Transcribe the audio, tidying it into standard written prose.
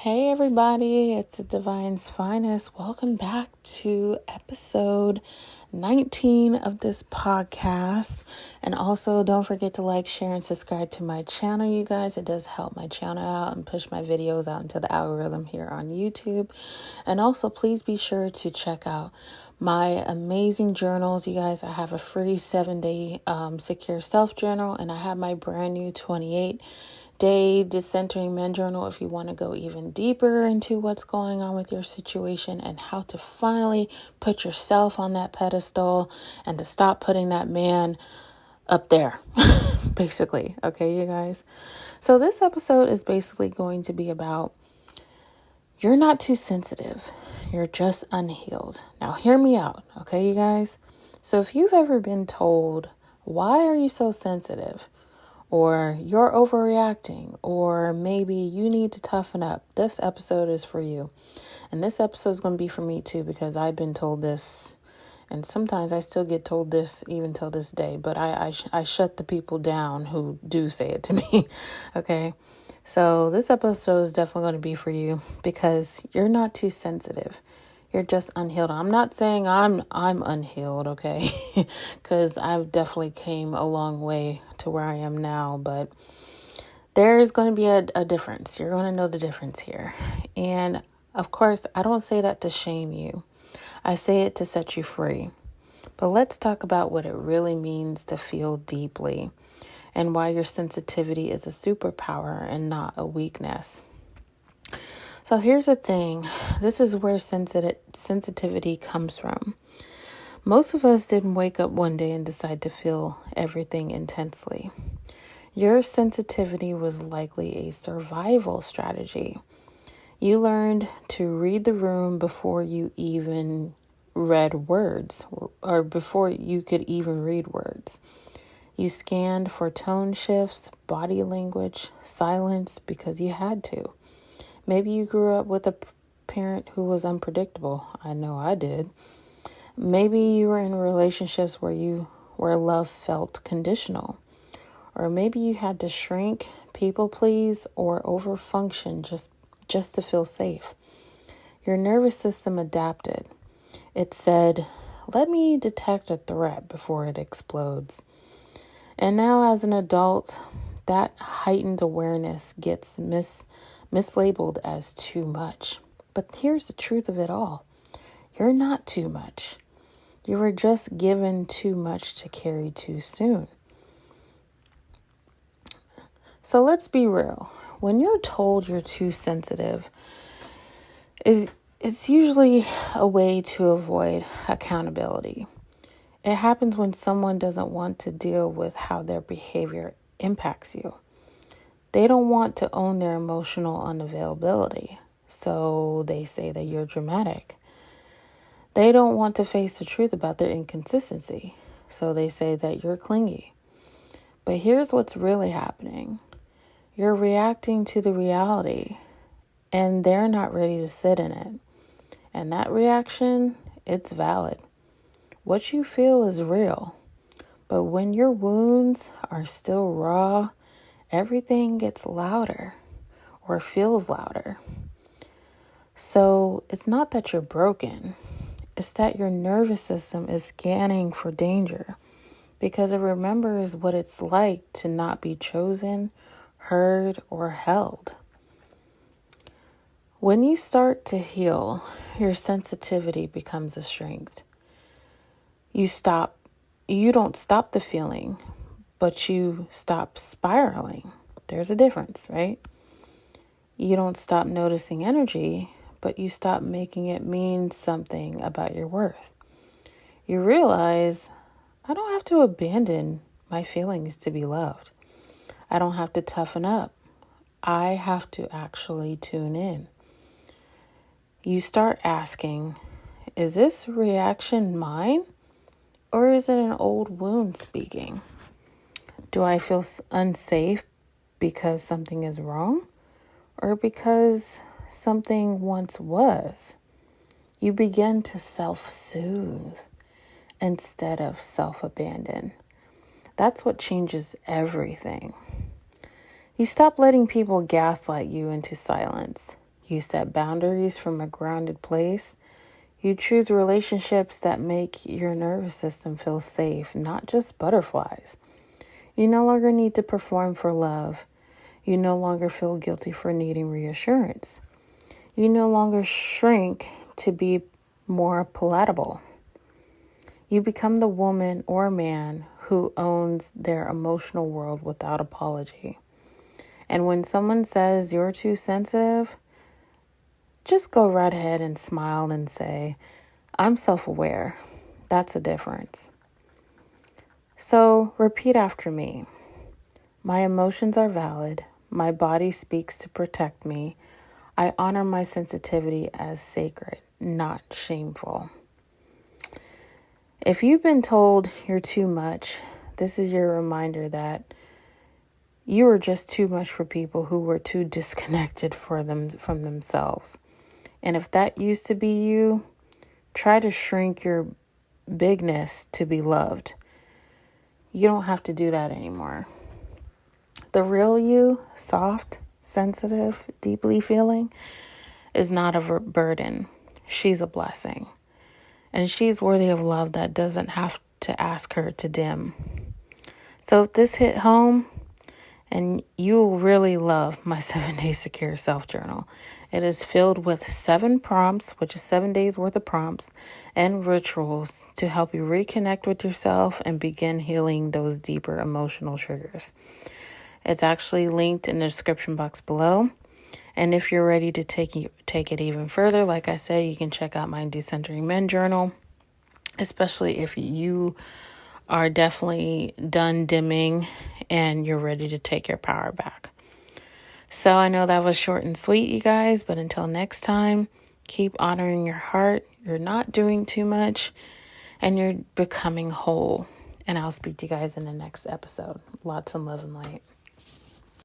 Hey everybody, it's the Divine's Finest. Welcome back to episode 19 of this podcast. And also don't forget to like, share, and subscribe to my channel, you guys. It does help my channel out and push my videos out into the algorithm here on YouTube. And also please be sure to check out my amazing journals, you guys. I have a free 7-day secure self journal, and I have my brand new 28-day Decentering Men Journal if you want to go even deeper into what's going on with your situation and how to finally put yourself on that pedestal and to stop putting that man up there, basically. Okay, you guys. So this episode is basically going to be about you're not too sensitive. You're just unhealed. Now, hear me out. Okay, you guys. So if you've ever been told, why are you so sensitive? Or you're overreacting, or maybe you need to toughen up, this episode is for you. And this episode is going to be for me too, because I've been told this, and sometimes I still get told this even till this day, but I shut the people down who do say it to me. Okay, so this episode is definitely going to be for you because you're not too sensitive. You're just unhealed. I'm not saying I'm unhealed, okay? Because I've definitely came a long way to where I am now, but there is going to be a difference. You're going to know the difference here. And of course, I don't say that to shame you. I say it to set you free. But let's talk about what it really means to feel deeply and why your sensitivity is a superpower and not a weakness. So here's the thing. This is where sensitivity comes from. Most of us didn't wake up one day and decide to feel everything intensely. Your sensitivity was likely a survival strategy. You learned to read the room before you even read words, or before you could even read words. You scanned for tone shifts, body language, silence because you had to. Maybe you grew up with a parent who was unpredictable. I know I did. Maybe you were in relationships where love felt conditional. Or maybe you had to shrink, people please, or overfunction just to feel safe. Your nervous system adapted. It said, let me detect a threat before it explodes. And now as an adult, that heightened awareness gets mislabeled as too much. But here's the truth of it all. You're not too much. You were just given too much to carry too soon. So let's be real. When you're told you're too sensitive, it's usually a way to avoid accountability. It happens when someone doesn't want to deal with how their behavior impacts you. They don't want to own their emotional unavailability, so they say that you're dramatic. They don't want to face the truth about their inconsistency, so they say that you're clingy. But here's what's really happening. You're reacting to the reality, and they're not ready to sit in it. And that reaction, it's valid. What you feel is real, but when your wounds are still raw, everything gets louder or feels louder. So it's not that you're broken. It's that your nervous system is scanning for danger because it remembers what it's like to not be chosen, heard, or held. When you start to heal, your sensitivity becomes a strength. You don't stop the feeling, but you stop spiraling. There's a difference, right? You don't stop noticing energy, but you stop making it mean something about your worth. You realize, I don't have to abandon my feelings to be loved. I don't have to toughen up. I have to actually tune in. You start asking, is this reaction mine? Or is it an old wound speaking? Do I feel unsafe because something is wrong? Or because something once was? You begin to self-soothe instead of self-abandon. That's what changes everything. You stop letting people gaslight you into silence. You set boundaries from a grounded place. You choose relationships that make your nervous system feel safe, not just butterflies. You no longer need to perform for love. You no longer feel guilty for needing reassurance. You no longer shrink to be more palatable. You become the woman or man who owns their emotional world without apology. And when someone says you're too sensitive, just go right ahead and smile and say, I'm self-aware. That's a difference. So repeat after me. My emotions are valid. My body speaks to protect me. I honor my sensitivity as sacred, not shameful. If you've been told you're too much, this is your reminder that you are just too much for people who were too disconnected from themselves. And if that used to be you, try to shrink your bigness to be loved. You don't have to do that anymore. The real you, soft, sensitive, deeply feeling, is not a burden. She's a blessing. And she's worthy of love that doesn't have to ask her to dim. So if this hit home, and you will really love my 7-Day Secure Self Journal. It is filled with 7 prompts, which is 7 days worth of prompts and rituals to help you reconnect with yourself and begin healing those deeper emotional triggers. It's actually linked in the description box below. And if you're ready to take it even further, like I said, you can check out my Decentering Men Journal, especially if you are definitely done dimming and you're ready to take your power back. So I know that was short and sweet, you guys, but until next time, keep honoring your heart. You're not doing too much and you're becoming whole. And I'll speak to you guys in the next episode. Lots of love and light.